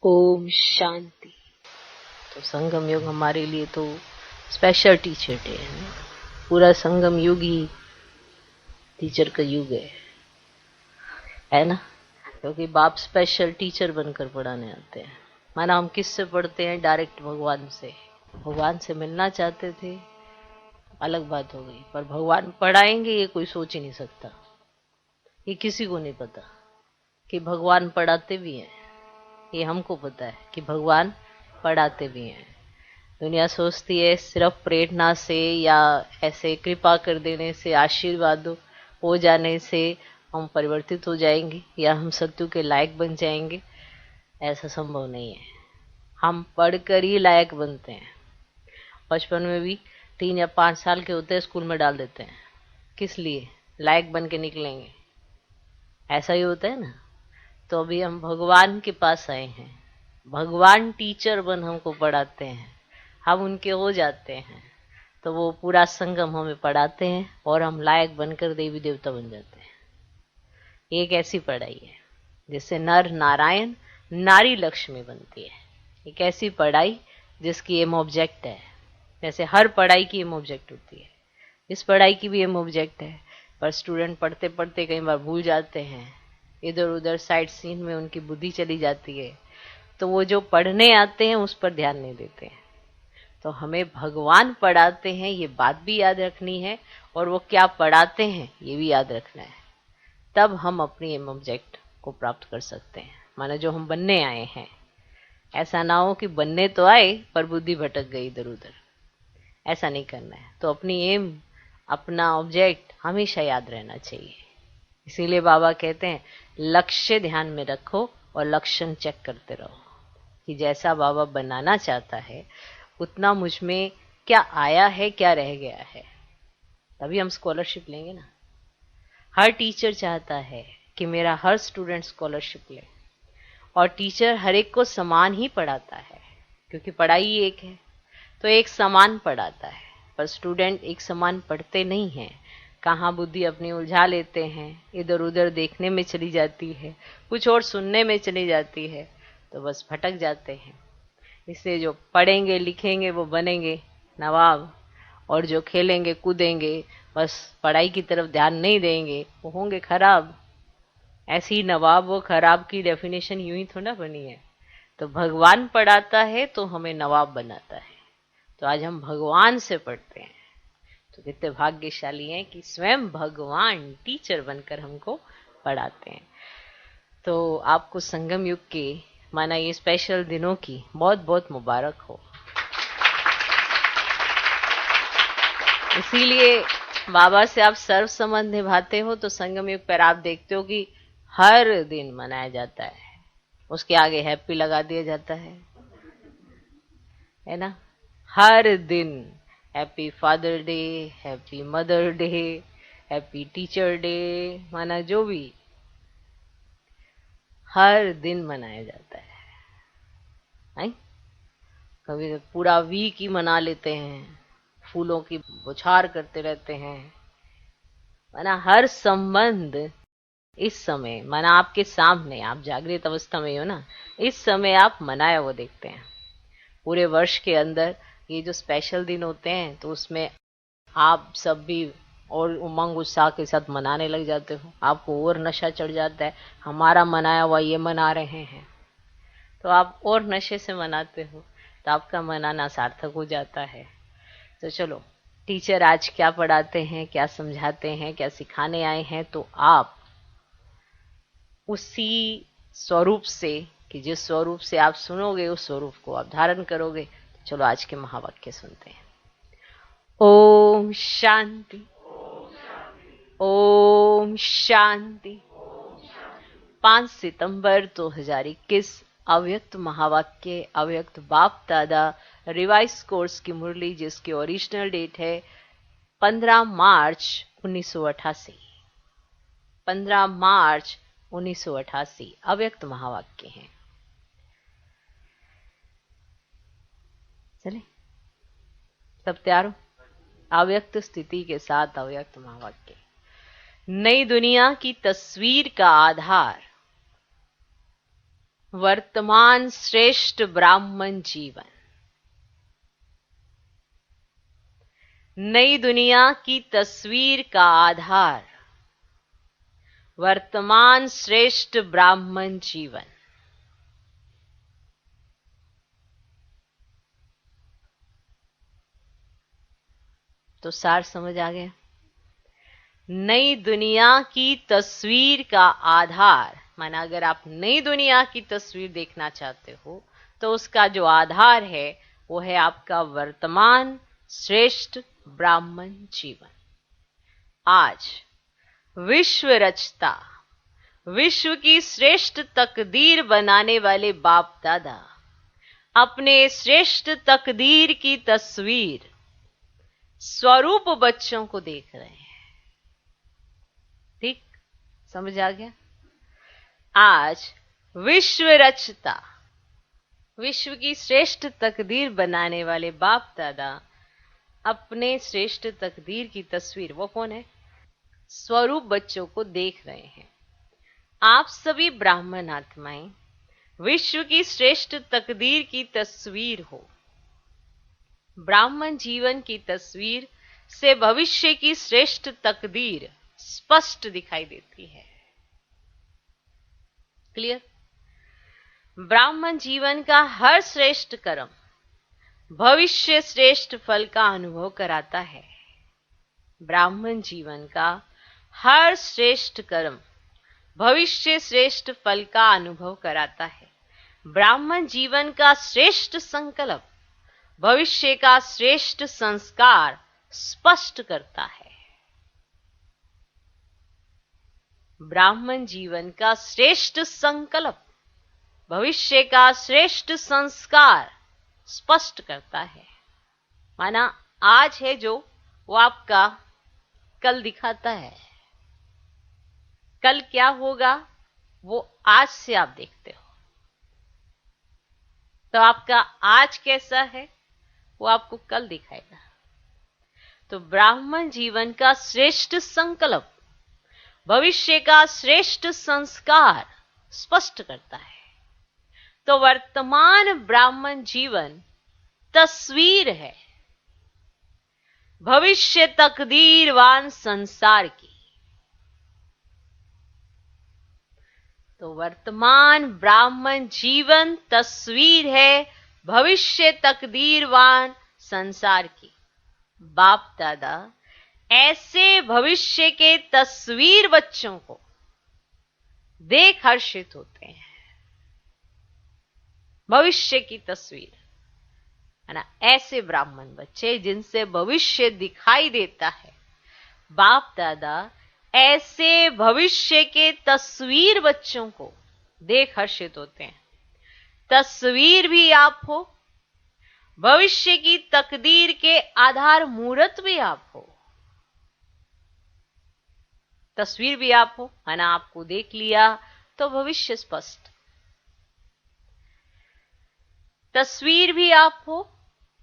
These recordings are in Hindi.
ओम शांति। तो संगम युग हमारे लिए तो स्पेशल टीचर डे है ना। पूरा संगम युग ही टीचर का युग है ना, क्योंकि बाप स्पेशल टीचर बनकर पढ़ाने आते हैं। माना हम किससे पढ़ते हैं? डायरेक्ट भगवान से। भगवान से मिलना चाहते थे, अलग बात हो गई, पर भगवान पढ़ाएंगे ये कोई सोच ही नहीं सकता। ये किसी को नहीं पता कि भगवान पढ़ाते भी हैं। ये हमको पता है कि भगवान पढ़ाते भी हैं। दुनिया सोचती है सिर्फ प्रेरणा से या ऐसे कृपा कर देने से, आशीर्वाद हो जाने से हम परिवर्तित हो जाएंगे या हम सत्य के लायक बन जाएंगे। ऐसा संभव नहीं है। हम पढ़कर ही लायक बनते हैं। बचपन में भी 3 या 5 साल के होते हैं स्कूल में डाल देते हैं। किस लिए? लायक बन के निकलेंगे। ऐसा ही होता है ना। तो अभी हम भगवान के पास आए हैं। भगवान टीचर बन हमको पढ़ाते हैं, हम उनके हो जाते हैं। तो वो पूरा संगम हमें पढ़ाते हैं और हम लायक बनकर देवी देवता बन जाते हैं। ये एक ऐसी पढ़ाई है जिससे नर नारायण नारी लक्ष्मी बनती है। एक ऐसी पढ़ाई जिसकी एम ऑब्जेक्ट है। जैसे हर पढ़ाई की एम ऑब्जेक्ट होती है, इस पढ़ाई की भी एम ऑब्जेक्ट है। पर स्टूडेंट पढ़ते पढ़ते कई बार भूल जाते हैं, इधर उधर साइड सीन में उनकी बुद्धि चली जाती है। तो वो जो पढ़ने आते हैं उस पर ध्यान नहीं देते हैं। तो हमें भगवान पढ़ाते हैं, ये बात भी याद रखनी है, और वो क्या पढ़ाते हैं ये भी याद रखना है। तब हम अपनी एम ऑब्जेक्ट को प्राप्त कर सकते हैं। माना जो हम बनने आए हैं, ऐसा ना हो कि बनने तो आए पर बुद्धि भटक गई इधर उधर। ऐसा नहीं करना है। तो अपनी एम, अपना ऑब्जेक्ट हमेशा याद रहना चाहिए। इसीलिए बाबा कहते हैं लक्ष्य ध्यान में रखो और लक्षण चेक करते रहो कि जैसा बाबा बनाना चाहता है उतना मुझ में क्या आया है, क्या रह गया है। तभी हम स्कॉलरशिप लेंगे ना। हर टीचर चाहता है कि मेरा हर स्टूडेंट स्कॉलरशिप ले, और टीचर हर एक को समान ही पढ़ाता है, क्योंकि पढ़ाई एक है। तो एक समान पढ़ाता है, पर स्टूडेंट एक समान पढ़ते नहीं हैं। कहाँ बुद्धि अपनी उलझा लेते हैं, इधर उधर देखने में चली जाती है, कुछ और सुनने में चली जाती है, तो बस भटक जाते हैं। इसलिए जो पढ़ेंगे लिखेंगे वो बनेंगे नवाब, और जो खेलेंगे कूदेंगे बस पढ़ाई की तरफ ध्यान नहीं देंगे वो होंगे खराब। ऐसी नवाब व खराब की डेफिनेशन यूं ही थोड़ा बनी है। तो भगवान पढ़ाता है तो हमें नवाब बनाता है। तो आज हम भगवान से पढ़ते हैं। तो कितने भाग्यशाली हैं कि स्वयं भगवान टीचर बनकर हमको पढ़ाते हैं। तो आपको संगम युग के, माना ये स्पेशल दिनों की बहुत बहुत मुबारक हो। इसीलिए बाबा से आप सर्व संबंध निभाते हो तो संगम युग पर आप देखते हो कि हर दिन मनाया जाता है। उसके आगे हैप्पी लगा दिया जाता है ना। हर दिन happy father day, happy mother day, happy teacher day, माना जो भी हर दिन मनाया जाता है। नहीं? कभी तो पूरा वीक ही मना लेते हैं, फूलों की बौछार करते रहते हैं। माना हर संबंध इस समय, माना आपके सामने, आप जागृत अवस्था में हो ना, इस समय आप मनाया वो देखते हैं। पूरे वर्ष के अंदर ये जो स्पेशल दिन होते हैं तो उसमें आप सब भी और उमंग उत्साह के साथ मनाने लग जाते हो। आपको और नशा चढ़ जाता है, हमारा मनाया हुआ ये मना रहे हैं, तो आप और नशे से मनाते हो, तो आपका मनाना सार्थक हो जाता है। तो चलो, टीचर आज क्या पढ़ाते हैं, क्या समझाते हैं, क्या सिखाने आए हैं, तो आप उसी स्वरूप से, कि जिस स्वरूप से आप सुनोगे उस स्वरूप को आप धारण करोगे। तो चलो आज के महावाक्य सुनते हैं। ओम शांति, ओम शांति। 5 सितंबर 2021 अव्यक्त महावाक्य, अव्यक्त बाप दादा रिवाइज कोर्स की मुरली, जिसकी ओरिजिनल डेट है 15 मार्च 1988। 15 मार्च 1988 अव्यक्त महावाक्य हैं। चले सब तैयार हो? अव्यक्त स्थिति के साथ अव्यक्त महावाक्य। नई दुनिया की तस्वीर का आधार वर्तमान श्रेष्ठ ब्राह्मण जीवन, नई दुनिया की तस्वीर का आधार, वर्तमान श्रेष्ठ ब्राह्मण जीवन। तो सार समझ आ गया। नई दुनिया की तस्वीर का आधार माना, अगर आप नई दुनिया की तस्वीर देखना चाहते हो तो उसका जो आधार है वो है आपका वर्तमान श्रेष्ठ ब्राह्मण जीवन। आज विश्व रचता, विश्व की श्रेष्ठ तकदीर बनाने वाले बाप दादा अपने श्रेष्ठ तकदीर की तस्वीर स्वरूप बच्चों को देख रहे हैं। ठीक समझ आ गया। आज विश्व रचता, विश्व की श्रेष्ठ तकदीर बनाने वाले बाप दादा अपने श्रेष्ठ तकदीर की तस्वीर, वो कौन है? स्वरूप बच्चों को देख रहे हैं। आप सभी ब्राह्मण आत्माएं विश्व की श्रेष्ठ तकदीर की तस्वीर हो। ब्राह्मण जीवन की तस्वीर से भविष्य की श्रेष्ठ तकदीर स्पष्ट दिखाई देती है। क्लियर? ब्राह्मण जीवन का हर श्रेष्ठ कर्म भविष्य श्रेष्ठ फल का अनुभव कराता है। ब्राह्मण जीवन का हर श्रेष्ठ कर्म भविष्य श्रेष्ठ फल का अनुभव कराता है। ब्राह्मण जीवन का श्रेष्ठ संकल्प भविष्य का श्रेष्ठ संस्कार स्पष्ट करता है। ब्राह्मण जीवन का श्रेष्ठ संकल्प भविष्य का श्रेष्ठ संस्कार स्पष्ट करता है। माना आज है जो, वो आपका कल दिखाता है। कल क्या होगा वो आज से आप देखते हो। तो आपका आज कैसा है वो आपको कल दिखाएगा। तो ब्राह्मण जीवन का श्रेष्ठ संकल्प भविष्य का श्रेष्ठ संस्कार स्पष्ट करता है। तो वर्तमान ब्राह्मण जीवन तस्वीर है भविष्य तकदीरवान संसार की। तो वर्तमान ब्राह्मण जीवन तस्वीर है भविष्य तकदीरवान संसार की। बाप दादा ऐसे भविष्य के तस्वीर बच्चों को देख हर्षित होते हैं। भविष्य की तस्वीर है ना, ऐसे ब्राह्मण बच्चे जिनसे भविष्य दिखाई देता है, बाप दादा ऐसे भविष्य के तस्वीर बच्चों को देख हर्षित होते हैं। तस्वीर भी आप हो, भविष्य की तकदीर के आधार मूर्त भी आप हो। तस्वीर भी आप हो, है ना, आपको देख लिया तो भविष्य स्पष्ट। तस्वीर भी आप हो,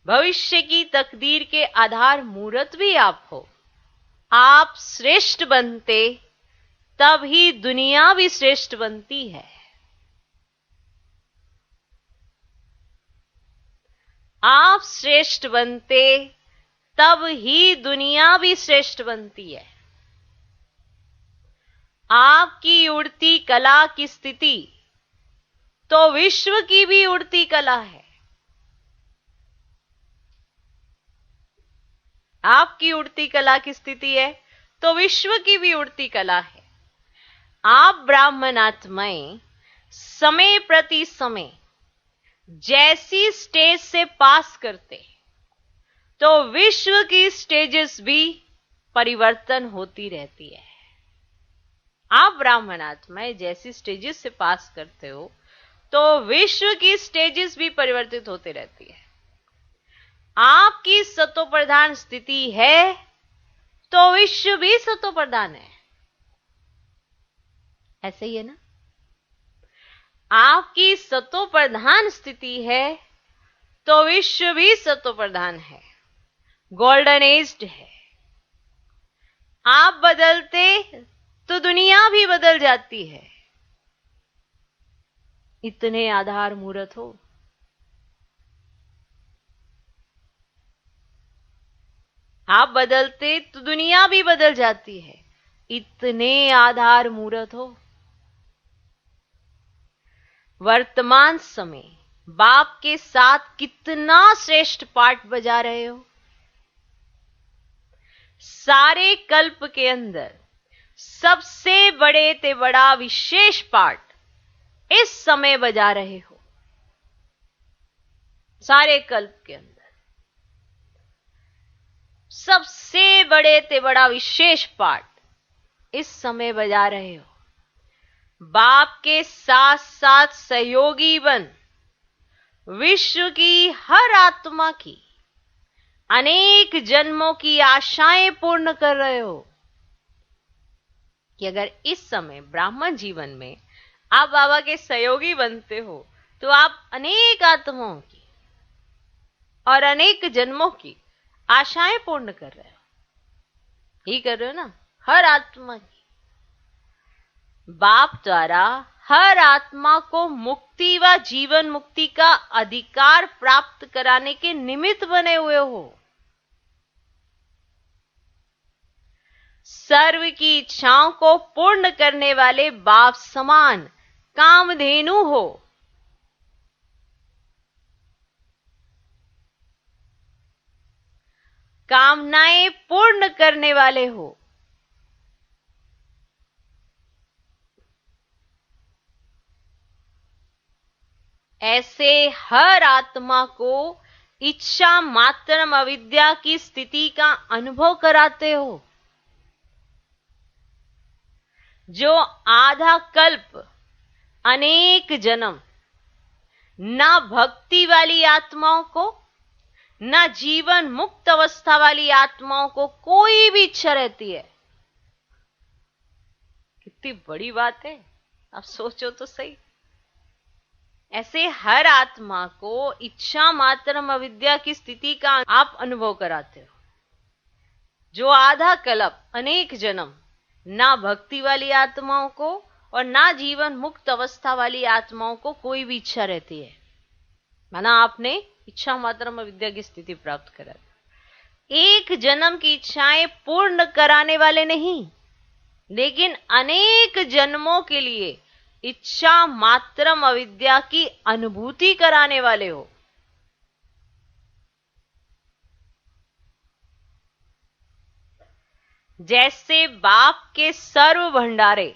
भविष्य की तकदीर के आधार मूर्त भी आप हो। आप श्रेष्ठ बनते तब ही दुनिया भी श्रेष्ठ बनती है। आप श्रेष्ठ बनते तब ही दुनिया भी श्रेष्ठ बनती है। आपकी उड़ती कला की स्थिति तो विश्व की भी उड़ती कला है। आपकी उड़ती कला की स्थिति है तो विश्व की भी उड़ती कला है। आप ब्राह्मण आत्माएं समय प्रति समय जैसी स्टेज से पास करते तो विश्व की स्टेजेस भी परिवर्तन होती रहती है। आप ब्राह्मण आत्माएं जैसी स्टेजेस से पास करते हो तो विश्व की स्टेजेस भी परिवर्तित होती रहती है। आपकी सतो प्रधान स्थिति है तो विश्व भी सतो प्रधान है। ऐसे ही है ना। आपकी सतो प्रधान स्थिति है तो विश्व भी सतो प्रधान है, गोल्डन एज्ड है। आप बदलते तो दुनिया भी बदल जाती है। इतने आधार मूर्त हो। आप बदलते तो दुनिया भी बदल जाती है, इतने आधार मूर्त हो। वर्तमान समय बाप के साथ कितना श्रेष्ठ पाठ बजा रहे हो। सारे कल्प के अंदर सबसे बड़े ते बड़ा विशेष पाठ इस समय बजा रहे हो। सारे कल्प के अंदर सबसे बड़े ते बड़ा विशेष पाठ इस समय बजा रहे हो। बाप के साथ साथ सहयोगी बन विश्व की हर आत्मा की अनेक जन्मों की आशाएं पूर्ण कर रहे हो। कि अगर इस समय ब्राह्मण जीवन में आप बाबा के सहयोगी बनते हो तो आप अनेक आत्माओं की और अनेक जन्मों की आशाएं पूर्ण कर रहे हो। ही कर रहे हो ना, हर आत्मा की। बाप द्वारा हर आत्मा को मुक्ति व जीवन मुक्ति का अधिकार प्राप्त कराने के निमित्त बने हुए हो। सर्व की इच्छाओं को पूर्ण करने वाले बाप समान कामधेनु हो। कामनाएं पूर्ण करने वाले हो। ऐसे हर आत्मा को इच्छा मात्रम अविद्या की स्थिति का अनुभव कराते हो। जो आधा कल्प अनेक जन्म ना भक्ति वाली आत्माओं को ना जीवन मुक्त अवस्था वाली आत्माओं को कोई भी इच्छा रहती है। कितनी बड़ी बात है, आप सोचो तो सही। ऐसे हर आत्मा को इच्छा मात्रम अविद्या की स्थिति का आप अनुभव कराते हो। जो आधा कल्प अनेक जन्म ना भक्ति वाली आत्माओं को और ना जीवन मुक्त अवस्था वाली आत्माओं को कोई भी इच्छा रहती है, माना आपने इच्छा मात्रम अविद्या की स्थिति प्राप्त करा। एक जन्म की इच्छाएं पूर्ण कराने वाले नहीं, लेकिन अनेक जन्मों के लिए इच्छा मात्रम अविद्या की अनुभूति कराने वाले हो। जैसे बाप के सर्व भंडारे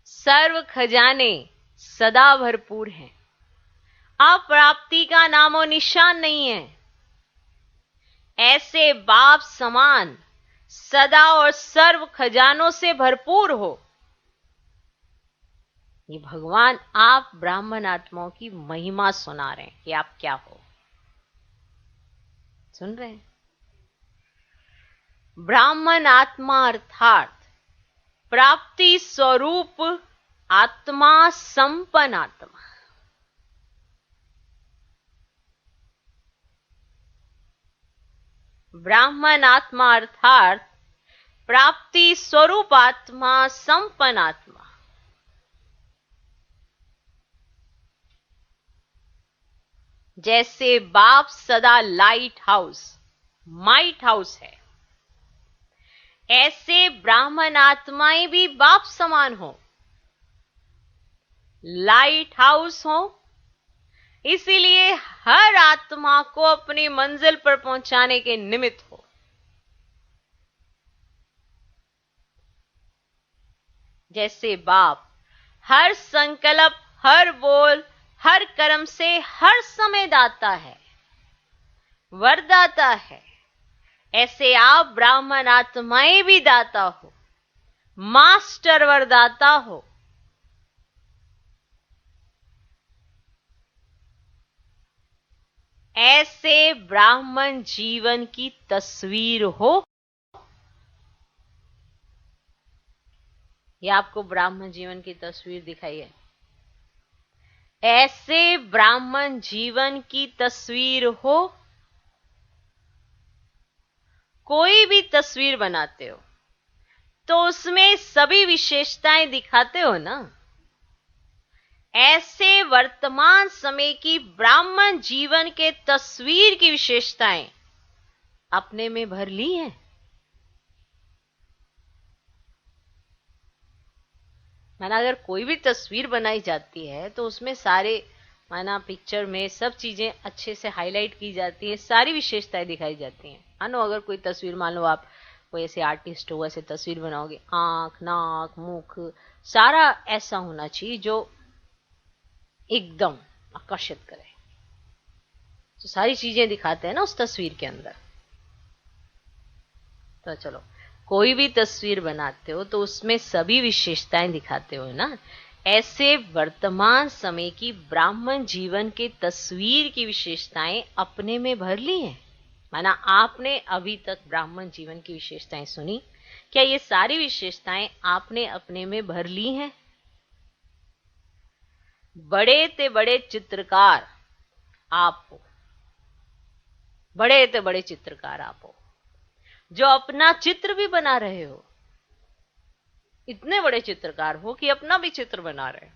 सर्व खजाने सदा भरपूर हैं, अप्राप्ति का नामो निशान नहीं है, ऐसे बाप समान सदा और सर्व खजानों से भरपूर हो। ये भगवान आप ब्राह्मण आत्माओं की महिमा सुना रहे हैं कि आप क्या हो। सुन रहे हैं? ब्राह्मण आत्मा अर्थात प्राप्ति स्वरूप आत्मा, संपन्न आत्मा। ब्राह्मण आत्मा अर्थात प्राप्ति स्वरूप आत्मा, संपन्न आत्मा। जैसे बाप सदा लाइट हाउस, माइट हाउस है, ऐसे ब्राह्मण आत्माएं भी बाप समान हो, लाइट हाउस हो। इसीलिए हर आत्मा को अपनी मंजिल पर पहुंचाने के निमित्त हो। जैसे बाप हर संकल्प, हर बोल, हर कर्म से हर समय दाता है, वरदाता है, ऐसे आप ब्राह्मण आत्माएं भी दाता हो, मास्टर वरदाता हो। ऐसे ब्राह्मण जीवन की तस्वीर हो। यह आपको ब्राह्मण जीवन की तस्वीर दिखाई है। ऐसे ब्राह्मण जीवन की तस्वीर हो। कोई भी तस्वीर बनाते हो तो उसमें सभी विशेषताएं दिखाते हो ना। ऐसे वर्तमान समय की ब्राह्मण जीवन के तस्वीर की विशेषताएं अपने में भर ली हैं। माना अगर कोई भी तस्वीर बनाई जाती है तो उसमें सारे माना पिक्चर में सब चीजें अच्छे से हाईलाइट की जाती है, सारी विशेषताएं दिखाई जाती हैं। मानो अगर कोई तस्वीर, मान लो आप कोई ऐसे आर्टिस्ट हो, ऐसे तस्वीर बनाओगे, आंख, नाक, मुख सारा ऐसा होना चाहिए जो एकदम आकर्षित करे। तो सारी चीजें दिखाते हैं ना उस तस्वीर के अंदर। तो चलो, कोई भी तस्वीर बनाते हो तो उसमें सभी विशेषताएं दिखाते हो ना। ऐसे वर्तमान समय की ब्राह्मण जीवन के तस्वीर की विशेषताएं अपने में भर ली हैं। माना आपने अभी तक ब्राह्मण जीवन की विशेषताएं सुनी, क्या ये सारी विशेषताएं आपने अपने में भर ली हैं? बड़े ते बड़े चित्रकार आप हो, बड़े ते बड़े चित्रकार आप हो, जो अपना चित्र भी बना रहे हो। इतने बड़े चित्रकार हो कि अपना भी चित्र बना रहे हो।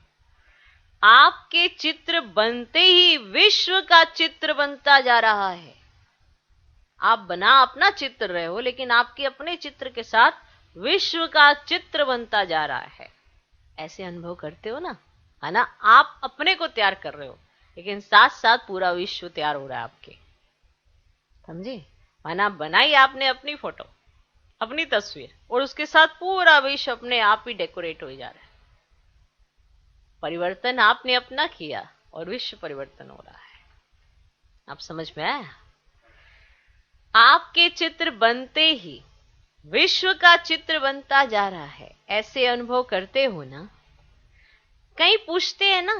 आपके चित्र बनते ही विश्व का चित्र बनता जा रहा है। आप बना अपना चित्र रहे हो, लेकिन आपके अपने चित्र के साथ विश्व का चित्र बनता जा रहा है। ऐसे अनुभव करते हो ना, है ना? आप अपने को तैयार कर रहे हो, लेकिन साथ साथ पूरा विश्व तैयार हो रहा है आपके। समझे? माना बनाई आपने अपनी फोटो, अपनी तस्वीर, और उसके साथ पूरा विश्व अपने आप ही डेकोरेट हो जा रहा है। परिवर्तन आपने अपना किया और विश्व परिवर्तन हो रहा है। आप समझ में आया? आपके चित्र बनते ही विश्व का चित्र बनता जा रहा है। ऐसे अनुभव करते हो ना। कहीं पूछते हैं ना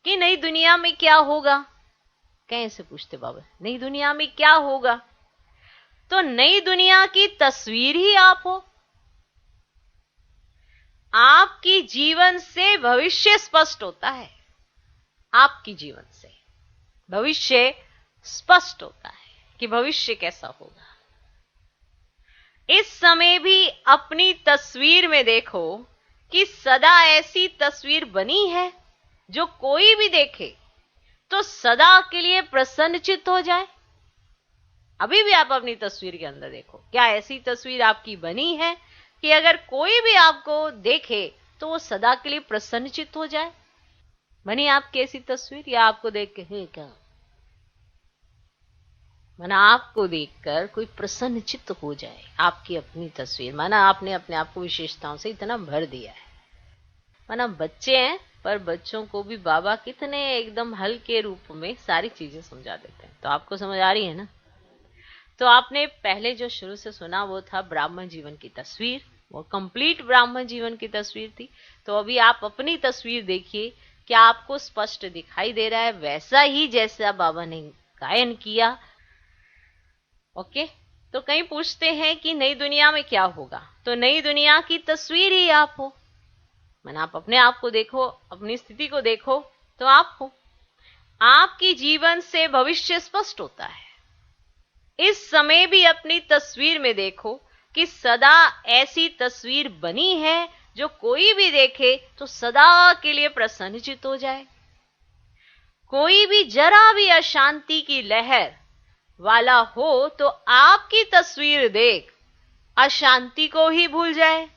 कि नई दुनिया में क्या होगा, कैसे पूछते बाबा, नई दुनिया में क्या होगा? तो नई दुनिया की तस्वीर ही आप हो। आपकी जीवन से भविष्य स्पष्ट होता है। आपकी जीवन से भविष्य स्पष्ट होता है कि भविष्य कैसा होगा। इस समय भी अपनी तस्वीर में देखो कि सदा ऐसी तस्वीर बनी है जो कोई भी देखे तो सदा के लिए प्रसन्नचित्त हो जाए। अभी भी आप अपनी तस्वीर के अंदर देखो, क्या ऐसी तस्वीर आपकी बनी है कि अगर कोई भी आपको देखे तो वो सदा के लिए प्रसन्नचित्त हो जाए? बनी आपकी ऐसी तस्वीर, या आपको देख के हे क्या, माना आपको देखकर कोई प्रसन्नचित्त हो जाए? आपकी अपनी तस्वीर, माना आपने अपने आप को विशेषताओं से इतना भर दिया है। माना बच्चे हैं, पर बच्चों को भी बाबा कितने एकदम हल्के रूप में सारी चीजें समझा देते हैं। तो आपको समझ आ रही है ना? तो आपने पहले जो शुरू से सुना वो था ब्राह्मण जीवन की तस्वीर, वो कंप्लीट ब्राह्मण जीवन की तस्वीर थी। तो अभी आप अपनी तस्वीर देखिए, क्या आपको स्पष्ट दिखाई दे रहा है वैसा ही जैसा बाबा ने गायन किया? ओके। तो कहीं पूछते हैं कि नई दुनिया में क्या होगा, तो नई दुनिया की तस्वीर ही आप हो। मैंने आप अपने आप को देखो, अपनी स्थिति को देखो, तो आप हो। आपकी जीवन से भविष्य स्पष्ट होता है। इस समय भी अपनी तस्वीर में देखो कि सदा ऐसी तस्वीर बनी है जो कोई भी देखे तो सदा के लिए प्रसन्नचित्त हो जाए। कोई भी जरा भी अशांति की लहर वाला हो तो आपकी तस्वीर देख अशांति को ही भूल जाए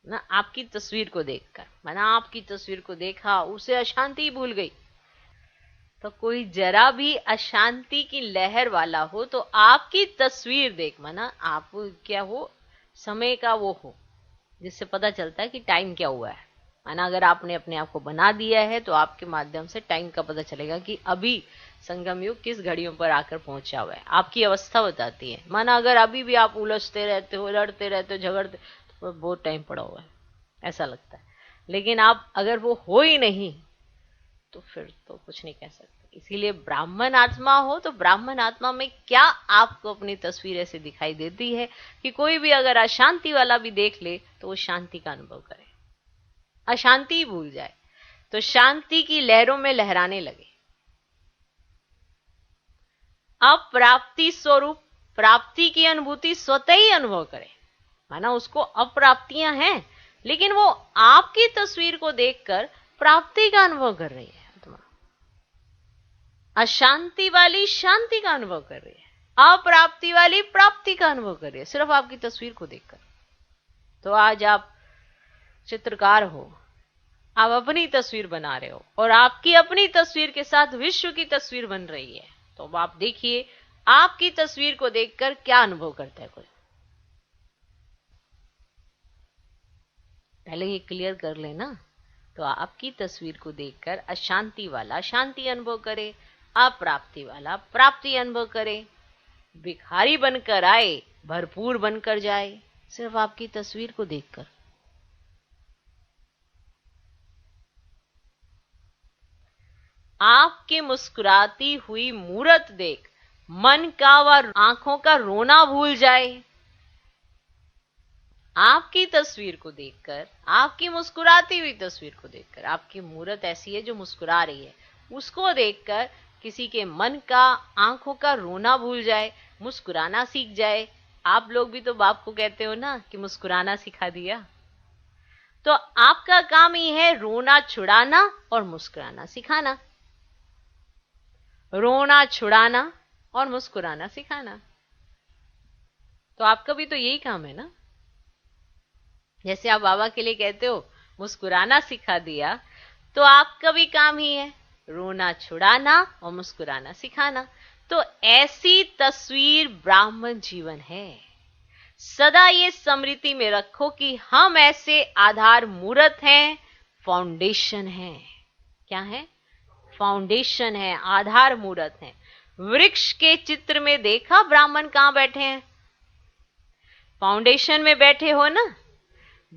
ना। आपकी तस्वीर को देखकर, माना आपकी तस्वीर को देखा, उसे अशांति भूल गई। तो कोई जरा भी अशांति की लहर वाला हो तो आपकी तस्वीर देख, माना आप क्या हो, समय का वो हो, जिससे पता चलता है कि टाइम क्या हुआ है। माना अगर आपने अपने आप को बना दिया है तो आपके माध्यम से टाइम का पता चलेगा कि अभी संगम युग किस घड़ियों पर आकर पहुंचा हुआ है। आपकी अवस्था बताती है। माना अगर अभी भी आप उलझते रहते हो, लड़ते रहते हो, झगड़ते, तो बहुत टाइम पड़ा हुआ है ऐसा लगता है। लेकिन आप अगर वो हो ही नहीं तो फिर तो कुछ नहीं कह सकते। इसीलिए ब्राह्मण आत्मा हो तो ब्राह्मण आत्मा में क्या आपको अपनी तस्वीर ऐसे दिखाई देती है कि कोई भी अगर अशांति वाला भी देख ले तो वो शांति का अनुभव करे, अशांति भूल जाए, तो शांति की लहरों में लहराने लगे। अब प्राप्ति स्वरूप प्राप्ति की अनुभूति स्वतः ही अनुभव करे। माना उसको अप्राप्तियां हैं लेकिन वो आपकी तस्वीर को देखकर प्राप्ति का अनुभव कर रही है आत्मा। अशांति वाली शांति का अनुभव कर रही है, अप्राप्ति वाली प्राप्ति का अनुभव कर रही है, सिर्फ आपकी तस्वीर को देखकर। तो आज आप चित्रकार हो, आप अपनी तस्वीर बना रहे हो और आपकी अपनी तस्वीर के साथ विश्व की तस्वीर बन रही है। तो अब आप देखिए आपकी तस्वीर को देखकर क्या अनुभव करता है कोई। पहले ये क्लियर कर लेना। तो आपकी तस्वीर को देखकर अशांति वाला शांति अनुभव करे, अप्राप्ति वाला प्राप्ति अनुभव करे, भिखारी बनकर आए भरपूर बनकर जाए, सिर्फ आपकी तस्वीर को देखकर। आपके मुस्कुराती हुई मूरत देख मन का व आंखों का रोना भूल जाए। आपकी तस्वीर को देखकर, आपकी मुस्कुराती हुई तस्वीर को देखकर, आपकी मूरत ऐसी है जो मुस्कुरा रही है, उसको देखकर किसी के मन का आंखों का रोना भूल जाए, मुस्कुराना सीख जाए। आप लोग भी तो बाप को कहते हो ना कि मुस्कुराना सिखा दिया। तो आपका काम ही है रोना छुड़ाना और मुस्कुराना सिखाना, रोना छुड़ाना और मुस्कुराना सिखाना। तो आपका भी तो यही काम है ना। जैसे आप बाबा के लिए कहते हो मुस्कुराना सिखा दिया, तो आपका भी काम ही है रोना छुड़ाना और मुस्कुराना सिखाना। तो ऐसी तस्वीर ब्राह्मण जीवन है। सदा ये स्मृति में रखो कि हम ऐसे आधार मूर्त हैं, फाउंडेशन है। क्या है? फाउंडेशन है, आधार मूर्त है। वृक्ष के चित्र में देखा ब्राह्मण कहां बैठे हैं? फाउंडेशन में बैठे हो ना।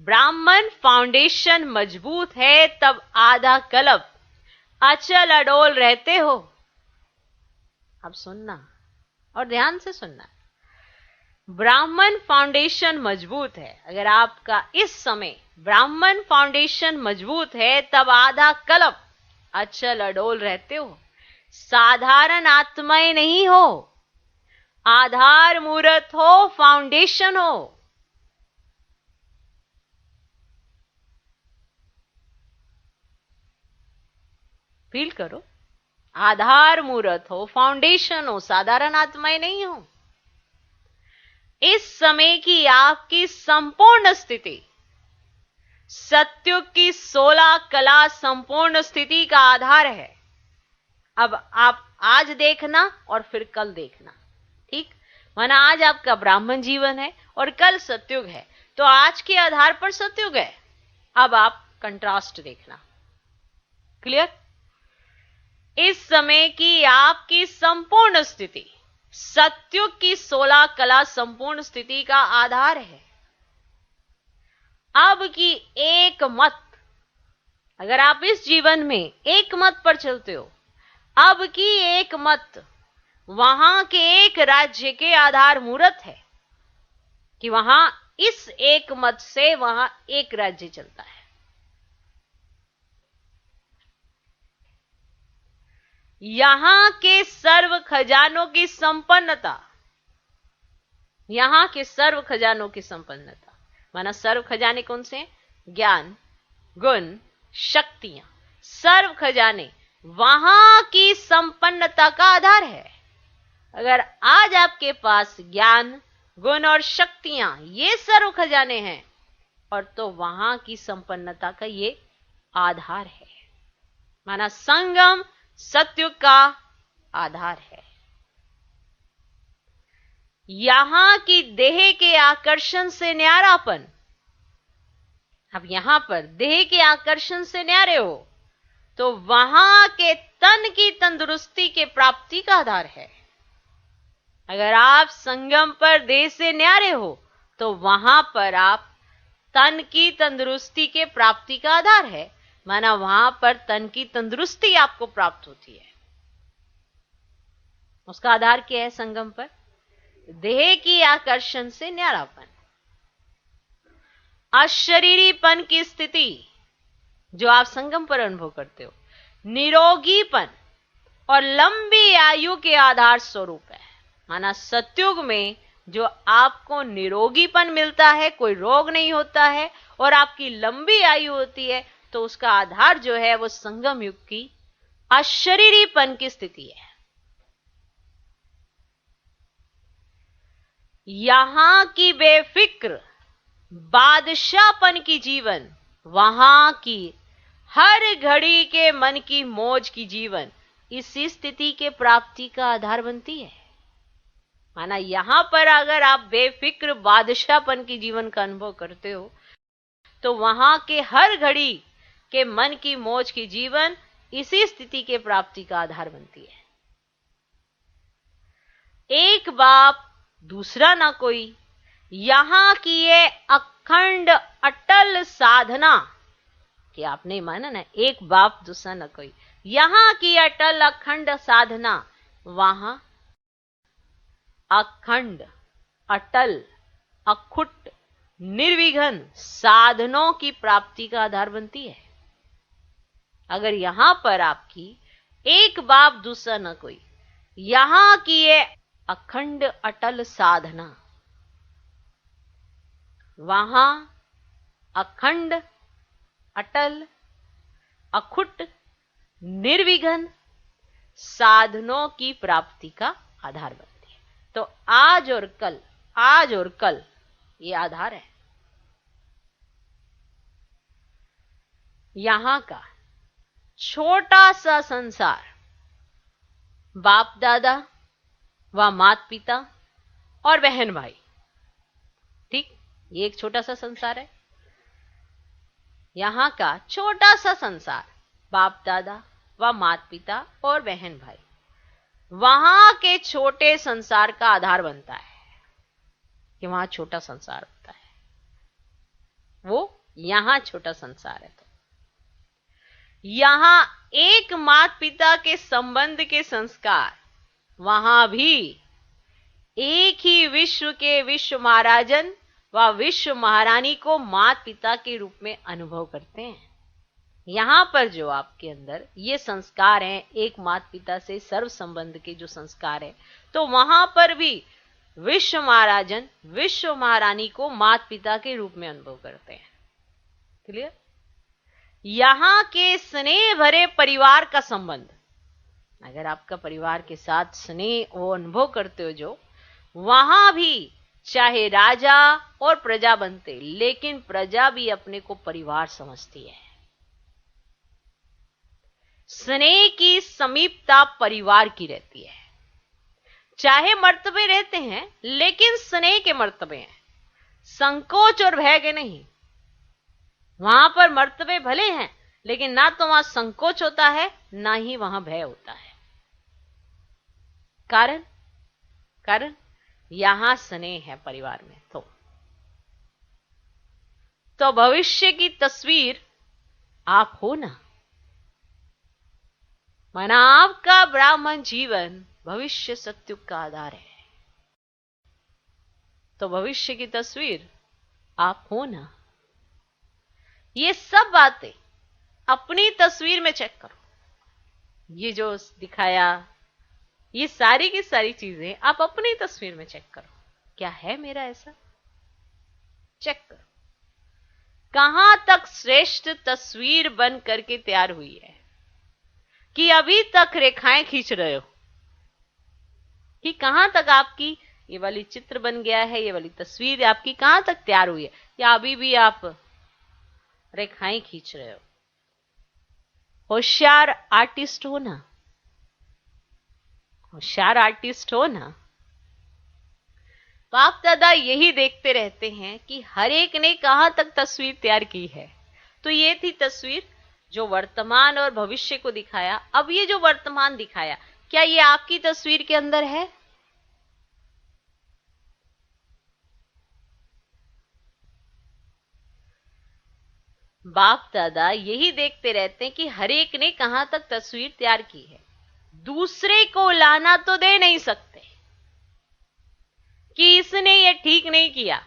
ब्राह्मण फाउंडेशन मजबूत है तब आधा कल्प अचल अडोल रहते हो। अब सुनना और ध्यान से सुनना। ब्राह्मण फाउंडेशन मजबूत है। अगर आपका इस समय ब्राह्मण फाउंडेशन मजबूत है तब आधा कल्प अचल अडोल रहते हो। साधारण आत्माएं नहीं हो, आधार मूर्त हो, फाउंडेशन हो। फील करो, आधार मूर्त हो, फाउंडेशन हो, साधारण आत्माएं नहीं हो। इस समय की आपकी संपूर्ण स्थिति सत्युग की 16 कला संपूर्ण स्थिति का आधार है। अब आप आज देखना और फिर कल देखना, ठीक? माना आज आपका ब्राह्मण जीवन है और कल सत्युग है, तो आज के आधार पर सत्युग है। अब आप कंट्रास्ट देखना। क्लियर? इस समय की आपकी संपूर्ण स्थिति सत्युग की 16 कला संपूर्ण स्थिति का आधार है। अब की एक मत, अगर आप इस जीवन में एक मत पर चलते हो, अब की एक मत वहां के एक राज्य के आधार मूर्त है कि वहां इस एक मत से वहां एक राज्य चलता है। यहां के सर्व खजानों की संपन्नता, यहां के सर्व खजानों की संपन्नता माना सर्व खजाने कौन से? ज्ञान, गुण, शक्तियां, सर्व खजाने वहां की संपन्नता का आधार है। अगर आज आपके पास ज्ञान, गुण और शक्तियां ये सर्व खजाने हैं और तो वहां की संपन्नता का ये आधार है। माना संगम सत्युग का आधार है। यहां की देह के आकर्षण से न्यारापन, अब यहां पर देह के आकर्षण से न्यारे हो तो वहां के तन की तंदुरुस्ती के प्राप्ति का आधार है। अगर आप संगम पर देह से न्यारे हो तो वहां पर आप तन की तंदुरुस्ती के प्राप्ति का आधार है। माना वहां पर तन की तंदुरुस्ती आपको प्राप्त होती है। उसका आधार क्या है? संगम पर देह की आकर्षण से न्यारापन। अशरीरीपन की स्थिति जो आप संगम पर अनुभव करते हो, निरोगीपन और लंबी आयु के आधार स्वरूप है। माना सत्युग में जो आपको निरोगीपन मिलता है, कोई रोग नहीं होता है और आपकी लंबी आयु होती है, तो उसका आधार जो है वो संगम युग की अशरीरीपन की स्थिति है। यहां की बेफिक्र बादशाहपन की जीवन, वहां की हर घड़ी के मन की मौज की जीवन इसी स्थिति के प्राप्ति का आधार बनती है। माना यहां पर अगर आप बेफिक्र बादशाहपन की जीवन का अनुभव करते हो, तो वहां के हर घड़ी के मन की मौज की जीवन इसी स्थिति के प्राप्ति का आधार बनती है। एक बाप दूसरा ना कोई, यहां की ये अखंड अटल साधना कि आपने माना ना, एक बाप दूसरा ना कोई, यहां की अटल अखंड साधना वहां अखंड अटल अखुट निर्विघ्न साधनों की प्राप्ति का आधार बनती है। अगर यहां पर आपकी एक बाप दूसरा न कोई, यहां की ये अखंड अटल साधना, वहां अखंड अटल अखुट निर्विघ्न साधनों की प्राप्ति का आधार बनती है। तो आज और कल ये आधार है। यहां का छोटा सा संसार, बाप दादा व माता पिता और बहन भाई, ठीक, ये एक छोटा सा संसार है। यहां का छोटा सा संसार, बाप दादा व माता पिता और बहन भाई, वहां के छोटे संसार का आधार बनता है कि वहां छोटा संसार होता है, वो यहां छोटा संसार है। तो यहां एक माता पिता के संबंध के संस्कार, वहां भी एक ही विश्व के विश्व महाराजन व विश्व महारानी को माता पिता के रूप में अनुभव करते हैं। यहां पर जो आपके अंदर ये संस्कार हैं, एक माता पिता से सर्व संबंध के जो संस्कार है, तो वहां पर भी विश्व महाराजन विश्व महारानी को माता पिता के रूप में अनुभव करते हैं। क्लियर? यहां के स्नेह भरे परिवार का संबंध, अगर आपका परिवार के साथ स्नेह वो अनुभव करते हो, जो वहां भी चाहे राजा और प्रजा बनते, लेकिन प्रजा भी अपने को परिवार समझती है। स्नेह की समीपता परिवार की रहती है। चाहे मर्तबे रहते हैं, लेकिन स्नेह के मर्तबे हैं, संकोच और भय के नहीं। वहां पर मर्तबे भले हैं, लेकिन ना तो वहां संकोच होता है, ना ही वहां भय होता है। कारण यहां स्नेह है परिवार में। तो भविष्य की तस्वीर आप हो ना। माना आपका ब्राह्मण जीवन भविष्य सत्युग का आधार है, तो भविष्य की तस्वीर आप हो ना। ये सब बातें अपनी तस्वीर में चेक करो। ये जो दिखाया, ये सारी की सारी चीजें आप अपनी तस्वीर में चेक करो। क्या है मेरा ऐसा? चेक करो कहां तक श्रेष्ठ तस्वीर बन करके तैयार हुई है, कि अभी तक रेखाएं खींच रहे हो, कि कहां तक आपकी ये वाली चित्र बन गया है, ये वाली तस्वीर आपकी कहां तक तैयार हुई है, या अभी भी आप रेखाएं खींच रहे हो। होशियार आर्टिस्ट हो ना, होशियार आर्टिस्ट हो ना। बाप दादा यही देखते रहते हैं कि हर एक ने कहां तक तस्वीर तैयार की है। तो ये थी तस्वीर जो वर्तमान और भविष्य को दिखाया। अब ये जो वर्तमान दिखाया, क्या ये आपकी तस्वीर के अंदर है? बाप दादा यही देखते रहते हैं कि हर एक ने कहां तक तस्वीर तैयार की है। दूसरे को लाना तो दे नहीं सकते कि इसने ये ठीक नहीं किया,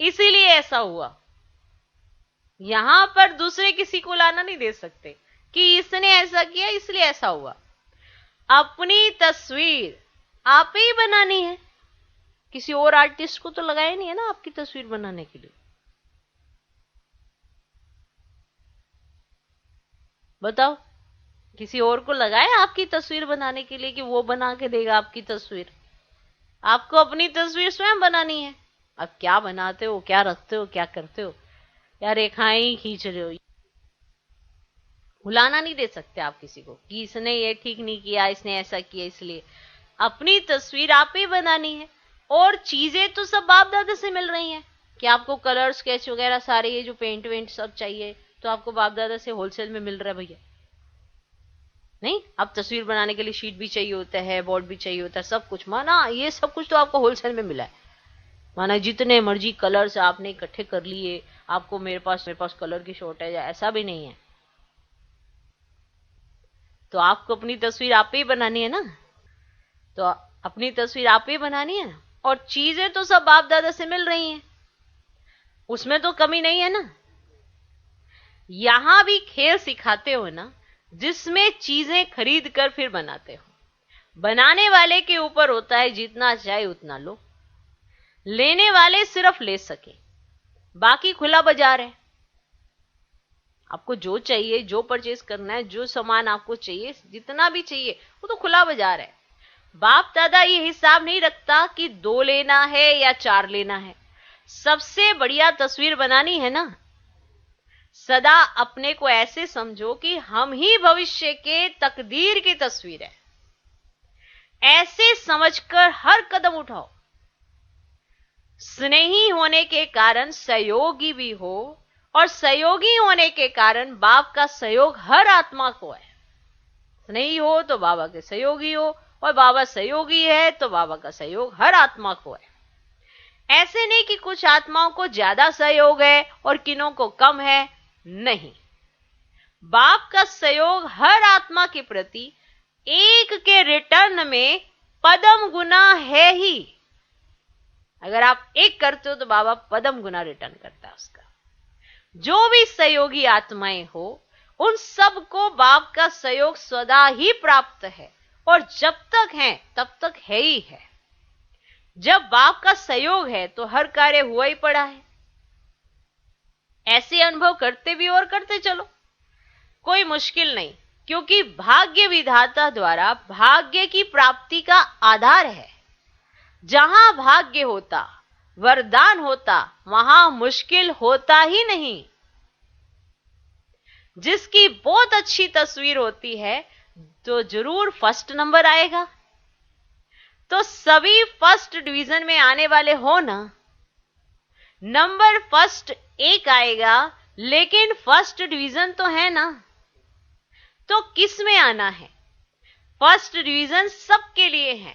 इसीलिए ऐसा हुआ। यहां पर दूसरे किसी को लाना नहीं दे सकते कि इसने ऐसा किया इसलिए ऐसा हुआ। अपनी तस्वीर आप ही बनानी है। किसी और आर्टिस्ट को तो लगाया नहीं है ना आपकी तस्वीर बनाने के लिए। बताओ, किसी और को लगाया आपकी तस्वीर बनाने के लिए कि वो बना के देगा आपकी तस्वीर? आपको अपनी तस्वीर स्वयं बनानी है। अब क्या बनाते हो, क्या रखते हो, क्या करते हो, या रेखाएं ही खींच रहे हो। भुलाना नहीं दे सकते आप किसी को कि इसने ये ठीक नहीं किया, इसने ऐसा किया। इसलिए अपनी तस्वीर आप ही बनानी है। और चीजें तो सब बाप दादा से मिल रही हैं कि आपको कलर स्केच वगैरह सारे ये जो पेंट वेंट सब चाहिए तो आपको बाप दादा से होलसेल में मिल रहा है भैया। नहीं, अब तस्वीर बनाने के लिए शीट भी चाहिए होता है, बोर्ड भी चाहिए होता है, सब कुछ। माना ये सब कुछ तो आपको होलसेल में मिला है। माना जितने मर्जी कलर्स आपने इकट्ठे कर लिए, आपको मेरे पास कलर की शॉर्टेज है, ऐसा भी नहीं है। तो आपको अपनी तस्वीर आप ही बनानी है ना। तो अपनी तस्वीर आप ही बनानी है, और चीजें तो सब बाप दादा से मिल रही हैं, उसमें तो कमी नहीं है ना। यहां भी खेल सिखाते हो ना, जिसमें चीजें खरीद कर फिर बनाते हो। बनाने वाले के ऊपर होता है जितना चाहे उतना लो, लेने वाले सिर्फ ले सके, बाकी खुला बाजार है। आपको जो चाहिए, जो परचेज करना है, जो सामान आपको चाहिए, जितना भी चाहिए, वो तो खुला बाजार है। बाप दादा ये हिसाब नहीं रखता कि 2 लेना है या 4 लेना है। सबसे बढ़िया तस्वीर बनानी है ना, सदा अपने को ऐसे समझो कि हम ही भविष्य के तकदीर की तस्वीर है। ऐसे समझकर हर कदम उठाओ। स्नेही होने के कारण सहयोगी भी हो, और सहयोगी होने के कारण बाप का सहयोग हर आत्मा को है। स्नेही हो तो बाबा के सहयोगी हो, और बाबा सहयोगी है तो बाबा का सहयोग हर आत्मा को है। ऐसे नहीं कि कुछ आत्माओं को ज्यादा सहयोग है और किन्हों को कम है, नहीं। बाप का सहयोग हर आत्मा के प्रति एक के रिटर्न में पदम गुना है ही। अगर आप एक करते हो तो बाबा पदम गुना रिटर्न करता है उसका। जो भी सहयोगी आत्माएं हो, उन सबको बाप का सहयोग सदा ही प्राप्त है, और जब तक है तब तक है ही है। जब बाप का सहयोग है तो हर कार्य हुआ ही पड़ा है। ऐसे अनुभव करते भी और करते चलो, कोई मुश्किल नहीं, क्योंकि भाग्य विधाता द्वारा भाग्य की प्राप्ति का आधार है। जहां भाग्य होता, वरदान होता, वहां मुश्किल होता ही नहीं। जिसकी बहुत अच्छी तस्वीर होती है तो जरूर फर्स्ट नंबर आएगा। तो सभी फर्स्ट डिवीजन में आने वाले हो ना, नंबर फर्स्ट एक आएगा, लेकिन फर्स्ट डिवीजन तो है ना। तो किस में आना है? फर्स्ट डिवीजन सबके लिए है,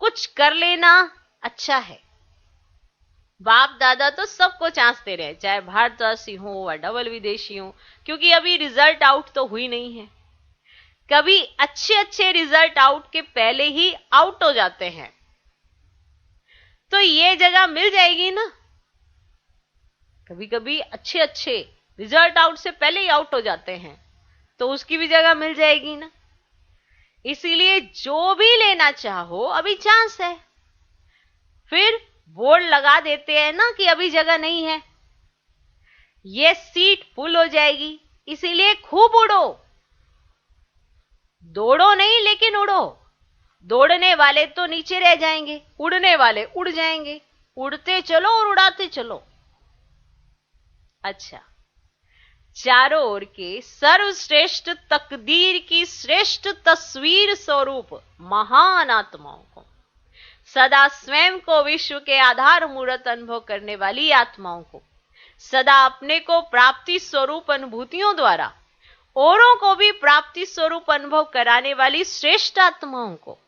कुछ कर लेना अच्छा है। बाप दादा तो सबको चांस दे रहे हैं, चाहे भारतवासी हो या डबल विदेशी हो, क्योंकि अभी रिजल्ट आउट तो हुई नहीं है। कभी अच्छे अच्छे रिजल्ट आउट के पहले ही आउट हो जाते हैं, तो ये जगह मिल जाएगी ना। कभी कभी अच्छे अच्छे रिजल्ट आउट से पहले ही आउट हो जाते हैं, तो उसकी भी जगह मिल जाएगी ना। इसीलिए जो भी लेना चाहो अभी चांस है। फिर बोर्ड लगा देते हैं ना कि अभी जगह नहीं है, ये सीट फुल हो जाएगी। इसीलिए खूब उड़ो, दौड़ो नहीं लेकिन उड़ो। दौड़ने वाले तो नीचे रह जाएंगे, उड़ने वाले उड़ जाएंगे। उड़ते चलो और उड़ाते चलो। अच्छा, चारों ओर के सर्वश्रेष्ठ तकदीर की श्रेष्ठ तस्वीर स्वरूप महान आत्माओं को, सदा स्वयं को विश्व के आधार मूर्त अनुभव करने वाली आत्माओं को, सदा अपने को प्राप्ति स्वरूप अनुभूतियों द्वारा औरों को भी प्राप्ति स्वरूप अनुभव कराने वाली श्रेष्ठ आत्माओं को,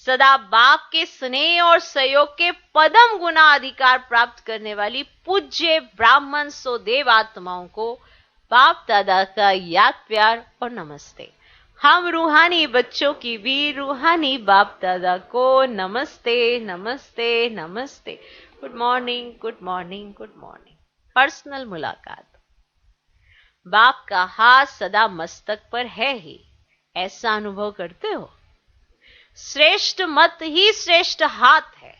सदा बाप के स्नेह और सहयोग के पदम गुना अधिकार प्राप्त करने वाली पूज्य ब्राह्मण सोदेव आत्माओं को बाप दादा का याद प्यार और नमस्ते। हम रूहानी बच्चों की भी रूहानी बाप दादा को नमस्ते नमस्ते नमस्ते। Good morning good morning good morning. Personal मुलाकात। बाप का हाथ सदा मस्तक पर है ही, ऐसा अनुभव करते हो? श्रेष्ठ मत ही श्रेष्ठ हाथ है।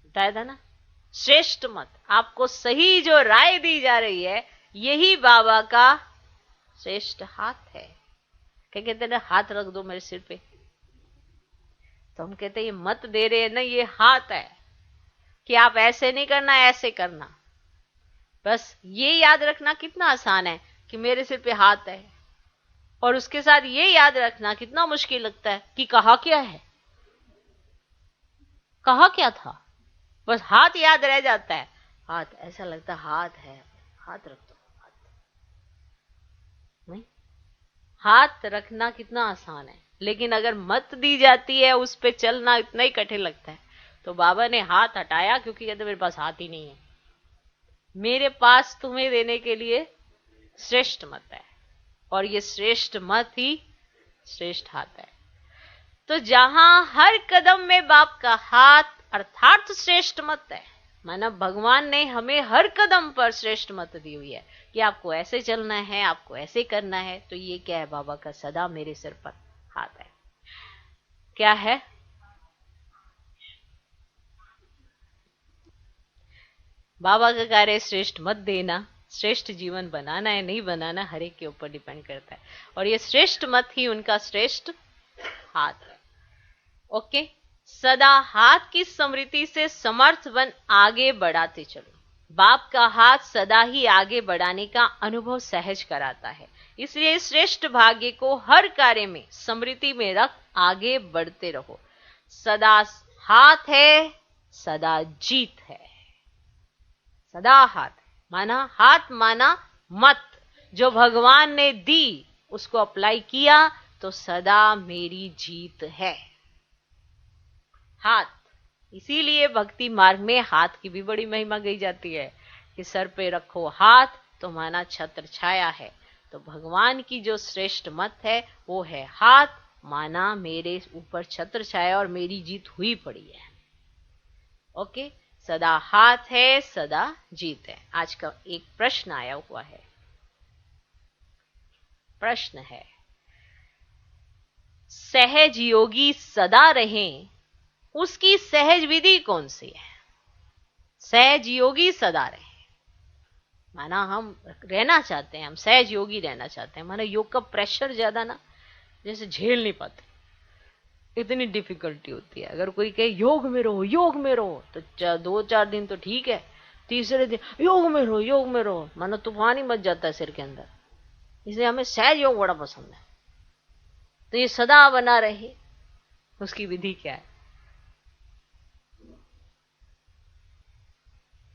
बताया था ना, श्रेष्ठ मत, आपको सही जो राय दी जा रही है यही बाबा का श्रेष्ठ हाथ है। क्या कहते हैं ना, हाथ रख दो मेरे सिर पे, तो हम कहते हैं ये मत दे रहे हैं ना, ये हाथ है कि आप ऐसे नहीं करना, ऐसे करना। बस ये याद रखना कितना आसान है कि मेरे सिर पे हाथ है, और उसके साथ ये याद रखना कितना मुश्किल लगता है कि कहा क्या है, कहा क्या था। बस हाथ याद रह जाता है, हाथ ऐसा लगता है हाथ है, हाथ रख दो, हाथ नहीं। हाथ रखना कितना आसान है, लेकिन अगर मत दी जाती है उस पे चलना इतना ही कठिन लगता है। तो बाबा ने हाथ हटाया क्योंकि कहते मेरे पास हाथ ही नहीं है, मेरे पास तुम्हें देने के लिए श्रेष्ठ मत है, और ये श्रेष्ठ मत ही श्रेष्ठ हाथ है। तो जहां हर कदम में बाप का हाथ अर्थात श्रेष्ठ मत है, माना भगवान ने हमें हर कदम पर श्रेष्ठ मत दी हुई है कि आपको ऐसे चलना है, आपको ऐसे करना है। तो ये क्या है, बाबा का सदा मेरे सिर पर हाथ है। क्या है, बाबा का कार्य श्रेष्ठ मत देना, श्रेष्ठ जीवन बनाना है नहीं बनाना हर एक के ऊपर डिपेंड करता है, और ये श्रेष्ठ मत ही उनका श्रेष्ठ हाथ है। ओके, सदा हाथ की स्मृति से समर्थ बन आगे बढ़ाते चलो। बाप का हाथ सदा ही आगे बढ़ाने का अनुभव सहज कराता है, इसलिए श्रेष्ठ भाग्य को हर कार्य में स्मृति में रख आगे बढ़ते रहो। सदा हाथ है, सदा जीत है। सदा हाथ माना, हाथ माना मत जो भगवान ने दी उसको अप्लाई किया तो सदा मेरी जीत है। हाथ, इसीलिए भक्ति मार्ग में हाथ की भी बड़ी महिमा गई जाती है कि सर पे रखो हाथ तो माना छत्र छाया है। तो भगवान की जो श्रेष्ठ मत है वो है हाथ, माना मेरे ऊपर छत्र छाया और मेरी जीत हुई पड़ी है। ओके, सदा हाथ है, सदा जीत है। आज का एक प्रश्न आया हुआ है, प्रश्न है, सहज योगी सदा रहें उसकी सहज विधि कौन सी है? सहज योगी सदा रहे, माना हम रहना चाहते हैं, हम सहज योगी रहना चाहते हैं, माना योग का प्रेशर ज्यादा ना, जैसे झेल नहीं पाते, इतनी डिफिकल्टी होती है। अगर कोई कहे योग में रहो, योग में रहो, तो 2-4 दिन तो ठीक है, तीसरे दिन योग में रहो, योग में रहो, मानो तूफान ही मच जाता है सिर के अंदर। इसलिए हमें सहज योग बड़ा पसंद है। तो ये सदा बना रहे, उसकी विधि क्या है?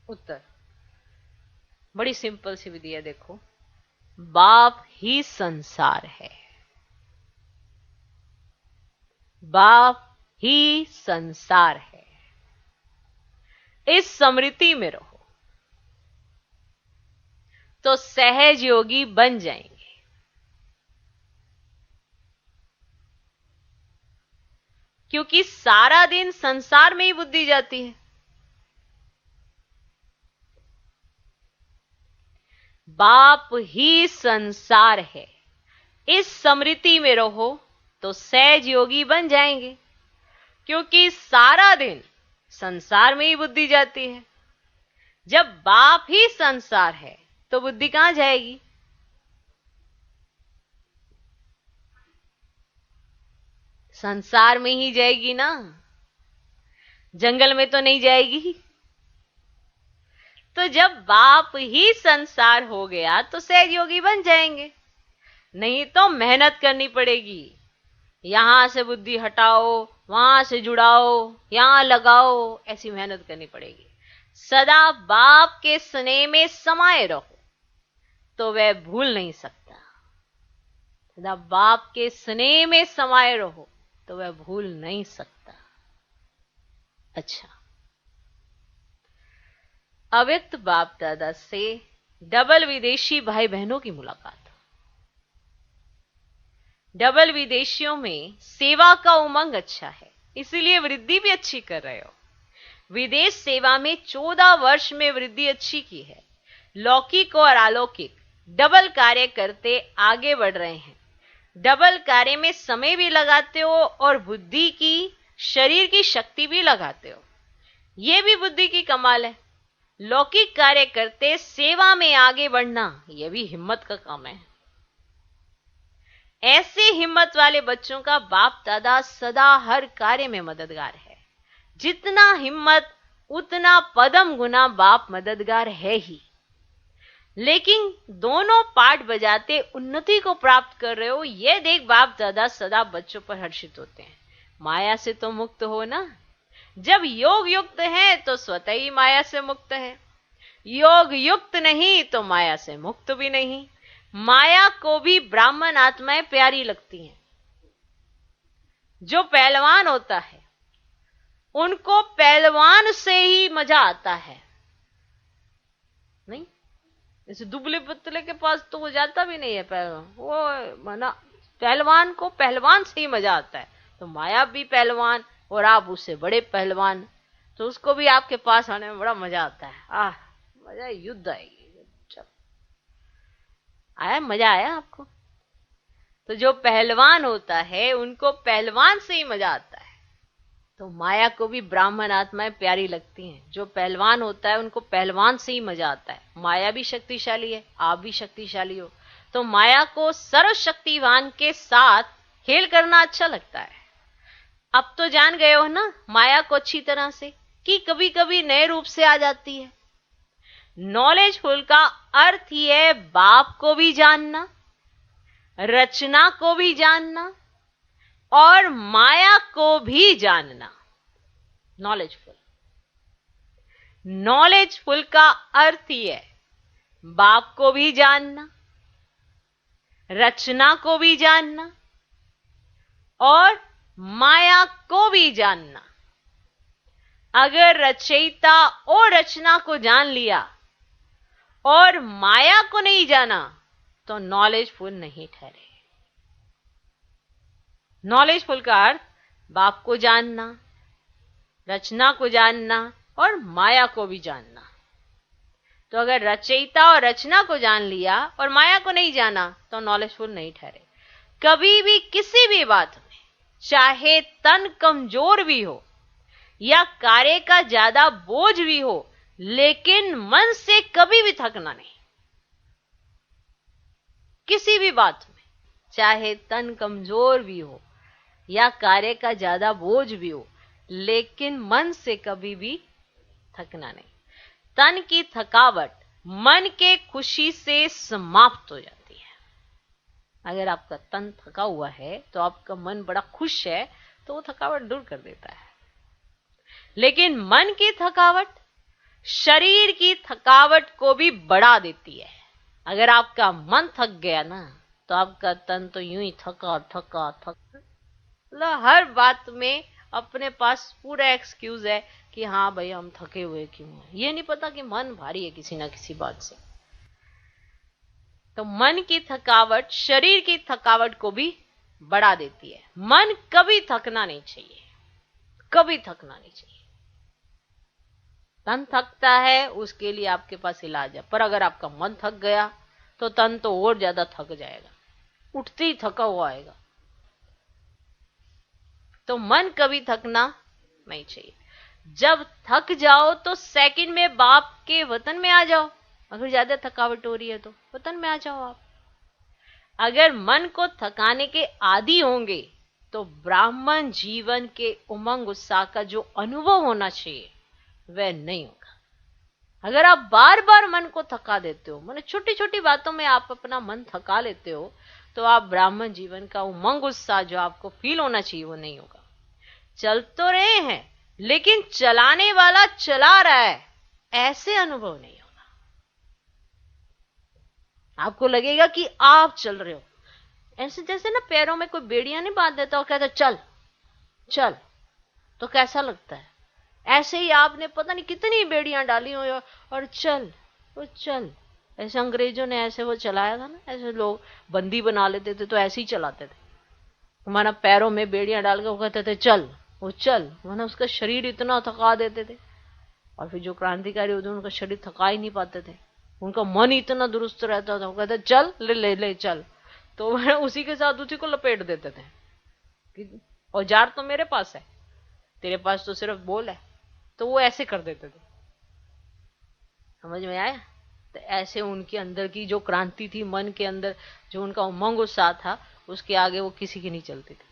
उत्तर बड़ी सिंपल सी विधि है, देखो, बाप ही संसार है, बाप ही संसार है। इस स्मृति में रहो तो सहज योगी बन जाएंगे। क्योंकि सारा दिन संसार में ही बुद्धि जाती है। बाप ही संसार है, इस स्मृति में रहो तो सहज योगी बन जाएंगे। क्योंकि सारा दिन संसार में ही बुद्धि जाती है। जब बाप ही संसार है तो बुद्धि कहां जाएगी? संसार में ही जाएगी ना, जंगल में तो नहीं जाएगी। तो जब बाप ही संसार हो गया तो सहज योगी बन जाएंगे। नहीं तो मेहनत करनी पड़ेगी, यहां से बुद्धि हटाओ, वहां से जुड़ाओ, यहां लगाओ, ऐसी मेहनत करनी पड़ेगी। सदा बाप के स्नेह में समाये रहो तो वह भूल नहीं सकता। सदा बाप के स्नेह में समाये रहो तो वह भूल नहीं सकता। अच्छा, अव्यक्त बाप दादा से डबल विदेशी भाई बहनों की मुलाकात। डबल विदेशियों में सेवा का उमंग अच्छा है, इसीलिए वृद्धि भी अच्छी कर रहे हो। विदेश सेवा में 14 वर्ष में वृद्धि अच्छी की है। लौकिक और अलौकिक डबल कार्य करते आगे बढ़ रहे हैं। डबल कार्य में समय भी लगाते हो और बुद्धि की, शरीर की शक्ति भी लगाते हो। ये भी बुद्धि की कमाल है। लौकिक कार्य करते सेवा में आगे बढ़ना, यह भी हिम्मत का काम है। ऐसे हिम्मत वाले बच्चों का बाप दादा सदा हर कार्य में मददगार है। जितना हिम्मत उतना पदम गुना बाप मददगार है ही। लेकिन दोनों पाठ बजाते उन्नति को प्राप्त कर रहे हो, यह देख बाप दादा सदा बच्चों पर हर्षित होते हैं। माया से तो मुक्त हो ना। जब योग युक्त है तो स्वतः ही माया से मुक्त है, योग युक्त नहीं तो माया से मुक्त भी नहीं। माया को भी ब्राह्मण आत्माएं प्यारी लगती हैं। जो पहलवान होता है उनको पहलवान से ही मजा आता है, नहीं जैसे दुबले पतले के पास तो वो जाता भी नहीं है पहलवान। वो मना पहलवान को पहलवान से ही मजा आता है। तो माया भी पहलवान और आप उससे बड़े पहलवान, तो उसको भी आपके पास आने में बड़ा मजा आता है। मजा, युद्ध आएगी। आया मजा आया आपको? तो जो पहलवान होता है उनको पहलवान से ही मजा आता है। तो माया को भी ब्राह्मण आत्माएं प्यारी लगती हैं। जो पहलवान होता है उनको पहलवान से ही मजा आता है। माया भी शक्तिशाली है, आप भी शक्तिशाली हो, तो माया को सर्वशक्तिवान के साथ खेल करना अच्छा लगता है। अब तो जान गए हो ना माया को अच्छी तरह से, कि कभी कभी नए रूप से आ जाती है। नॉलेजफुल का अर्थ ही है बाप को भी जानना, रचना को भी जानना और माया को भी जानना। नॉलेजफुल का अर्थ ही है बाप को भी जानना, रचना को भी जानना और माया को भी जानना। अगर रचयिता और रचना को जान लिया और माया को नहीं जाना तो नॉलेजफुल नहीं ठहरे। नॉलेजफुल का अर्थ बाप को जानना, रचना को जानना और माया को भी जानना। तो अगर रचयिता और रचना को जान लिया और माया को नहीं जाना तो नॉलेजफुल नहीं ठहरे। कभी भी किसी भी बात में, चाहे तन कमजोर भी हो या कार्य का ज्यादा बोझ भी हो, लेकिन मन से कभी भी थकना नहीं। किसी भी बात में, चाहे तन कमजोर भी हो या कार्य का ज्यादा बोझ भी हो, लेकिन मन से कभी भी थकना नहीं। तन की थकावट मन के खुशी से समाप्त हो जाती है। अगर आपका तन थका हुआ है तो आपका मन बड़ा खुश है तो वो थकावट दूर कर देता है। लेकिन मन की थकावट शरीर की थकावट को भी बढ़ा देती है। अगर आपका मन थक गया ना तो आपका तन तो यूं ही थका थका थका, मतलब हर बात में अपने पास पूरा एक्सक्यूज है कि हाँ भाई हम थके हुए क्यों हैं। ये नहीं पता कि मन भारी है किसी ना किसी बात से। तो मन की थकावट शरीर की थकावट को भी बढ़ा देती है। मन कभी थकना नहीं चाहिए, कभी थकना नहीं चाहिए। तन थकता है उसके लिए आपके पास इलाज है, पर अगर आपका मन थक गया तो तन तो और ज्यादा थक जाएगा, उठते ही थका हुआ आएगा। तो मन कभी थकना नहीं चाहिए। जब थक जाओ तो सेकंड में बाप के वतन में आ जाओ। अगर ज्यादा थकावट हो रही है तो वतन में आ जाओ आप। अगर मन को थकाने के आदी होंगे तो ब्राह्मण जीवन के उमंग उत्साह का जो अनुभव होना चाहिए वह नहीं होगा। अगर आप बार बार मन को थका देते हो, माने छोटी छोटी बातों में आप अपना मन थका लेते हो, तो आप ब्राह्मण जीवन का उमंग उत्साह जो आपको फील होना चाहिए वो नहीं होगा। चल तो रहे हैं लेकिन चलाने वाला चला रहा है, ऐसे अनुभव नहीं होगा। आपको लगेगा कि आप चल रहे हो, ऐसे जैसे ना पैरों में कोई बेड़ियां नहीं बांध देता और कहता चल चल, तो कैसा लगता है। ऐसे ही आपने पता नहीं कितनी बेड़ियां डाली हो और चल वो चल। ऐसे अंग्रेजों ने ऐसे वो चलाया था ना, ऐसे लोग बंदी बना लेते थे तो ऐसे ही चलाते थे। हमारा पैरों में बेड़ियां डाल के वो कहते थे चल वो चल, वरना उसका शरीर इतना थका देते थे। और फिर जो क्रांतिकारी होते उनका शरीर थका ही नहीं पाते थे, उनका मन इतना दुरुस्त रहता था, वो कहते चल ले ले ले चल, तो वह उसी के साथ उसी को लपेट देते थे। औजार तो मेरे पास है, तेरे पास तो सिर्फ बोल है। तो वो ऐसे कर देते थे। समझ में आया? तो ऐसे उनके अंदर की जो क्रांति थी, मन के अंदर जो उनका उमंग उत्साह था, उसके आगे वो किसी की नहीं चलती थी।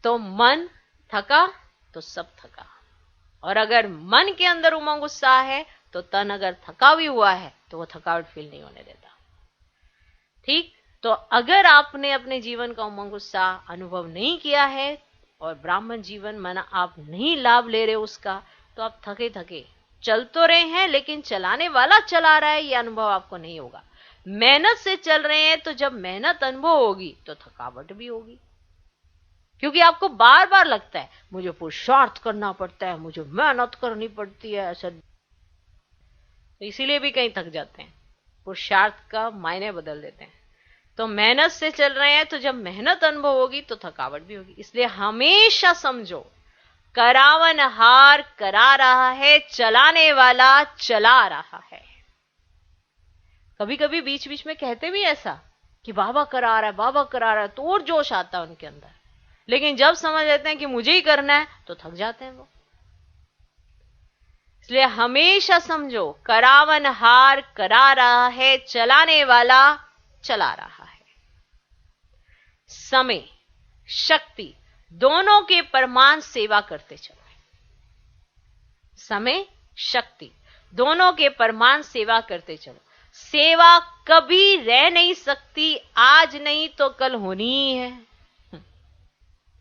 तो मन थका तो सब थका, और अगर मन के अंदर उमंग उत्साह है तो तन अगर थका भी हुआ है तो वो थकावट फील नहीं होने देता। ठीक? तो अगर आपने अपने जीवन का उमंग उत्साह अनुभव नहीं किया है और ब्राह्मण जीवन माना आप नहीं लाभ ले रहे उसका, तो आप थके थके चल तो रहे हैं, लेकिन चलाने वाला चला रहा है, ये अनुभव आपको नहीं होगा। मेहनत से चल रहे हैं तो जब मेहनत अनुभव होगी तो थकावट भी होगी, क्योंकि आपको बार बार लगता है मुझे पुरुषार्थ करना पड़ता है, मुझे मेहनत करनी पड़ती है, ऐसा। तो इसीलिए भी कहीं थक जाते हैं, पुरुषार्थ का मायने बदल देते हैं। तो मेहनत से चल रहे हैं तो जब मेहनत अनुभव होगी तो थकावट भी होगी। इसलिए हमेशा समझो, करावनहार करा रहा है, चलाने वाला चला रहा है। कभी कभी बीच बीच में कहते भी ऐसा कि बाबा करा रहा है, बाबा करा रहा है, तो और जोश आता है उनके अंदर, लेकिन जब समझ लेते हैं कि मुझे ही करना है तो थक जाते हैं वो। इसलिए हमेशा समझो, करावनहार करा रहा है, चलाने वाला चला रहा है। समय शक्ति दोनों के परमान सेवा करते चलो। समय शक्ति दोनों के परमान सेवा करते चलो। सेवा कभी रह नहीं सकती, आज नहीं तो कल होनी ही है।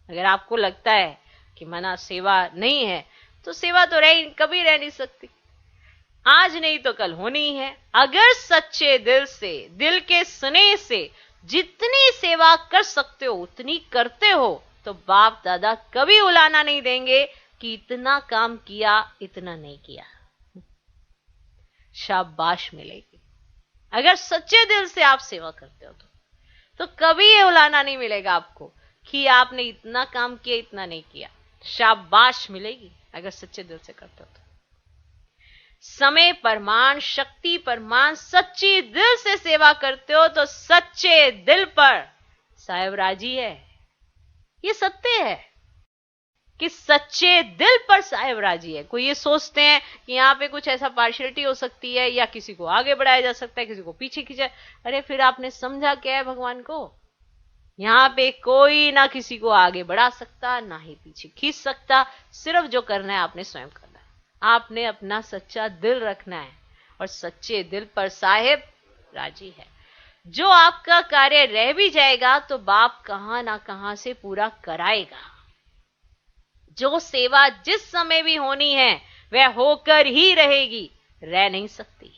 अगर आपको लगता है कि मना सेवा नहीं है, तो सेवा तो कभी रह नहीं सकती, आज नहीं तो कल होनी ही है। अगर सच्चे दिल से, दिल के स्नेह से जितनी सेवा कर सकते हो उतनी करते हो, तो बाप दादा कभी उलाना नहीं देंगे कि इतना काम किया, इतना नहीं किया। शाबाश मिलेगी। अगर सच्चे दिल से आप सेवा करते हो तो कभी ये उलाना नहीं मिलेगा आपको कि आपने इतना काम किया, इतना नहीं किया। शाबाश मिलेगी अगर सच्चे दिल से करते हो तो। समय परमान, शक्ति परमान, सच्ची दिल से सेवा करते हो तो सच्चे दिल पर साहेब राजी है। ये सत्य है कि सच्चे दिल पर साहेब राजी है। कोई ये सोचते हैं कि यहाँ पे कुछ ऐसा पार्शियलिटी हो सकती है, या किसी को आगे बढ़ाया जा सकता है, किसी को पीछे खींचा। अरे फिर आपने समझा क्या है भगवान को? यहाँ पे कोई ना किसी को आगे बढ़ा सकता, ना ही पीछे खींच सकता। सिर्फ जो करना है आपने स्वयं करना है। आपने अपना सच्चा दिल रखना है, और सच्चे दिल पर साहेब राजी है। जो आपका कार्य रह भी जाएगा तो बाप कहां ना कहां से पूरा कराएगा। जो सेवा जिस समय भी होनी है वह होकर ही रहेगी, रह नहीं सकती।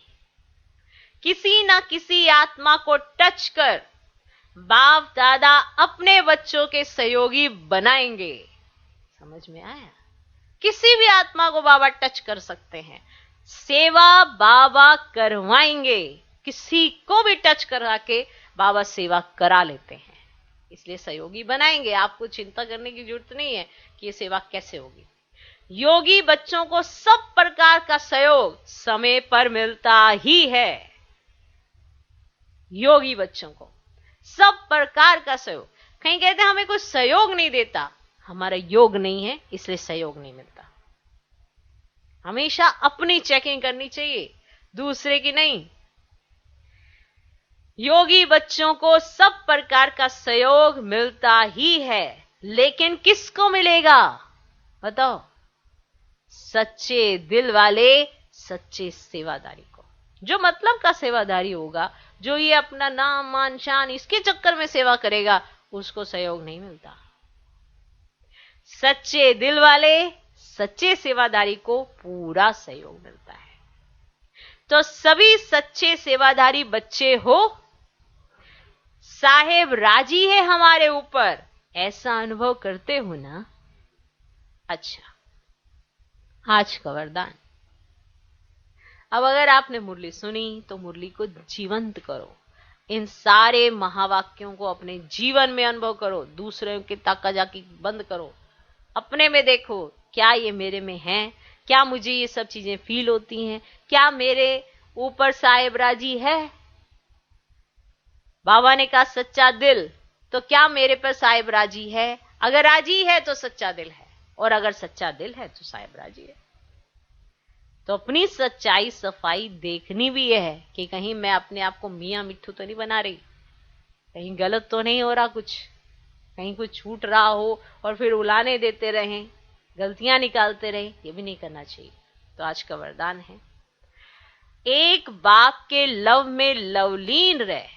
किसी ना किसी आत्मा को टच कर बाप दादा अपने बच्चों के सहयोगी बनाएंगे। समझ में आया? किसी भी आत्मा को बाबा टच कर सकते हैं, सेवा बाबा करवाएंगे। किसी को भी टच करा के बाबा सेवा करा लेते हैं, इसलिए सहयोगी बनाएंगे। आपको चिंता करने की जरूरत नहीं है कि ये सेवा कैसे होगी। योगी बच्चों को सब प्रकार का सहयोग समय पर मिलता ही है। योगी बच्चों को सब प्रकार का सहयोग। कहीं कहते हैं हमें कोई सहयोग नहीं देता, हमारा योग नहीं है इसलिए सहयोग नहीं मिलता। हमेशा अपनी चेकिंग करनी चाहिए, दूसरे की नहीं। योगी बच्चों को सब प्रकार का सहयोग मिलता ही है, लेकिन किसको मिलेगा बताओ? सच्चे दिल वाले, सच्चे सेवादारी को। जो मतलब का सेवादारी होगा, जो ये अपना नाम मान शान इसके चक्कर में सेवा करेगा, उसको सहयोग नहीं मिलता। सच्चे दिल वाले, सच्चे सेवादारी को पूरा सहयोग मिलता है। तो सभी सच्चे सेवादारी बच्चे हो, साहेब राजी है हमारे ऊपर, ऐसा अनुभव करते हो ना? अच्छा, आज का वरदान। अब अगर आपने मुरली सुनी तो मुरली को जीवंत करो। इन सारे महावाक्यों को अपने जीवन में अनुभव करो। दूसरे की ताकाजाकी बंद करो, अपने में देखो, क्या ये मेरे में है? क्या मुझे ये सब चीजें फील होती हैं? क्या मेरे ऊपर साहेब राजी है? बाबा ने कहा सच्चा दिल, तो क्या मेरे पर साहेब राजी है? अगर राजी है तो सच्चा दिल है। और अगर सच्चा दिल है तो साहेब राजी है। तो अपनी सच्चाई सफाई देखनी भी है कि कहीं मैं अपने आप को मियां मिट्ठू तो नहीं बना रही, कहीं गलत तो नहीं हो रहा, कुछ कहीं कुछ छूट रहा हो और फिर उलाने देते रहें, गलतियां निकालते रहें, ये भी नहीं करना चाहिए। तो आज का वरदान है, एक बाप के लव में लवलीन रह,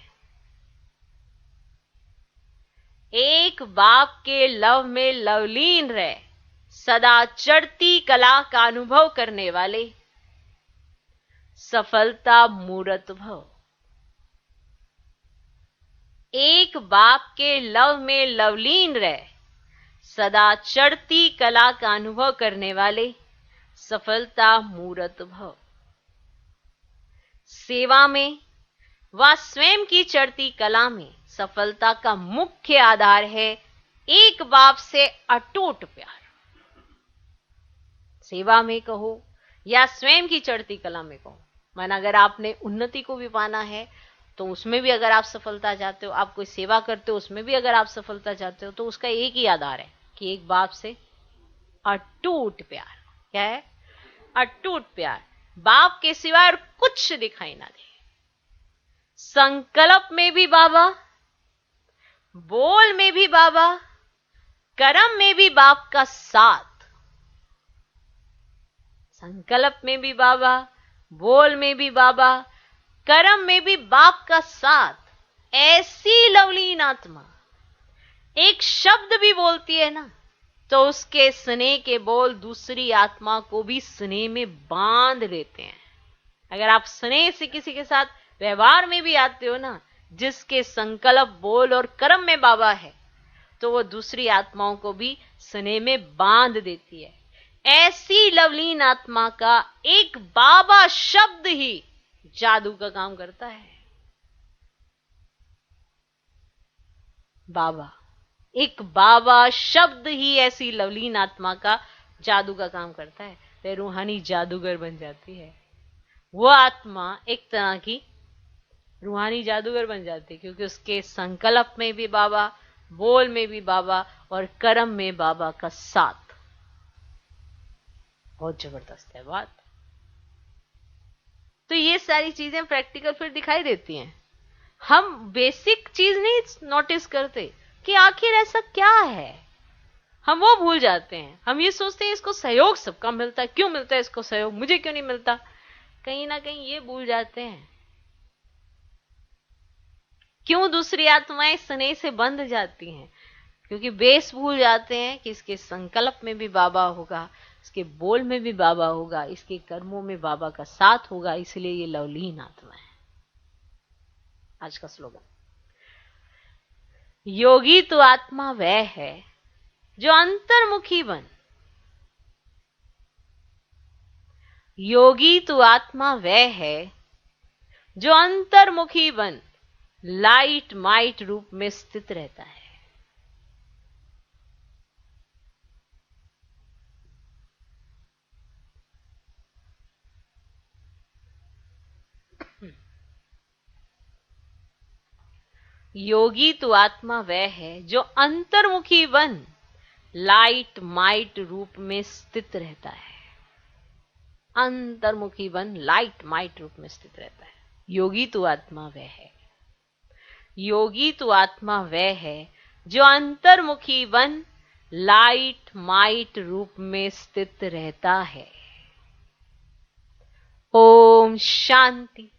एक बाप के लव में लवलीन रह, सदा चढ़ती कला का अनुभव करने वाले, सफलता मूरत भव। एक बाप के लव में लवलीन रह, सदा चढ़ती कला का अनुभव करने वाले, सफलता मूरत भव। सेवा में व स्वयं की चढ़ती कला में सफलता का मुख्य आधार है एक बाप से अटूट प्यार। सेवा में कहो या स्वयं की चढ़ती कला में कहो, माना अगर आपने उन्नति को भी पाना है तो उसमें भी अगर आप सफलता चाहते हो, आप कोई सेवा करते हो उसमें भी अगर आप सफलता चाहते हो, तो उसका एक ही आधार है कि एक बाप से अटूट प्यार। क्या है? अटूट प्यार। बाप के सिवाय और कुछ दिखाई ना दे। संकल्प में भी बाबा, बोल में भी बाबा, कर्म में भी बाप का साथ। संकल्प में भी बाबा, बोल में भी बाबा, कर्म में भी बाप का साथ। ऐसी लवलीन आत्मा एक शब्द भी बोलती है ना, तो उसके स्नेह के बोल दूसरी आत्मा को भी स्नेह में बांध लेते हैं। अगर आप स्नेह से किसी के साथ व्यवहार में भी आते हो ना, जिसके संकल्प, बोल और कर्म में बाबा है, तो वो दूसरी आत्माओं को भी स्नेह में बांध देती है। ऐसी लवलीन आत्मा का एक बाबा शब्द ही जादू का काम करता है। बाबा, एक बाबा शब्द ही ऐसी लवलीन आत्मा का जादू का काम करता है, तो रूहानी जादूगर बन जाती है। वो आत्मा एक तरह की रूहानी जादूगर बन जाती है, क्योंकि उसके संकल्प में भी बाबा, बोल में भी बाबा और कर्म में बाबा का साथ। बहुत जबरदस्त है बात। तो ये सारी चीजें प्रैक्टिकल फिर दिखाई देती हैं। हम बेसिक चीज नहीं नोटिस करते कि आखिर ऐसा क्या है, हम वो भूल जाते हैं। हम ये सोचते हैं इसको सहयोग सबका मिलता है, क्यों मिलता है इसको सहयोग, मुझे क्यों नहीं मिलता। कहीं ना कहीं ये भूल जाते हैं क्यों दूसरी आत्माएं स्नेह से बंध जाती हैं, क्योंकि बेस भूल जाते हैं कि इसके संकल्प में भी बाबा होगा, इसके बोल में भी बाबा होगा, इसके कर्मों में बाबा का साथ होगा, इसलिए ये लवलीन आत्मा है। आज का स्लोगन, योगी तो आत्मा वह है जो अंतर्मुखी बन, योगी तो आत्मा वह है जो अंतर्मुखी बन लाइट माइट रूप में स्थित रहता है। योगी तो आत्मा वह है जो अंतर्मुखी बन लाइट माइट रूप में स्थित रहता है। अंतर्मुखी बन लाइट माइट रूप में स्थित रहता है। योगी तो आत्मा वह है, योगी तो आत्मा वह है जो अंतर्मुखी बन लाइट माइट रूप में स्थित रहता है। ओम शांति।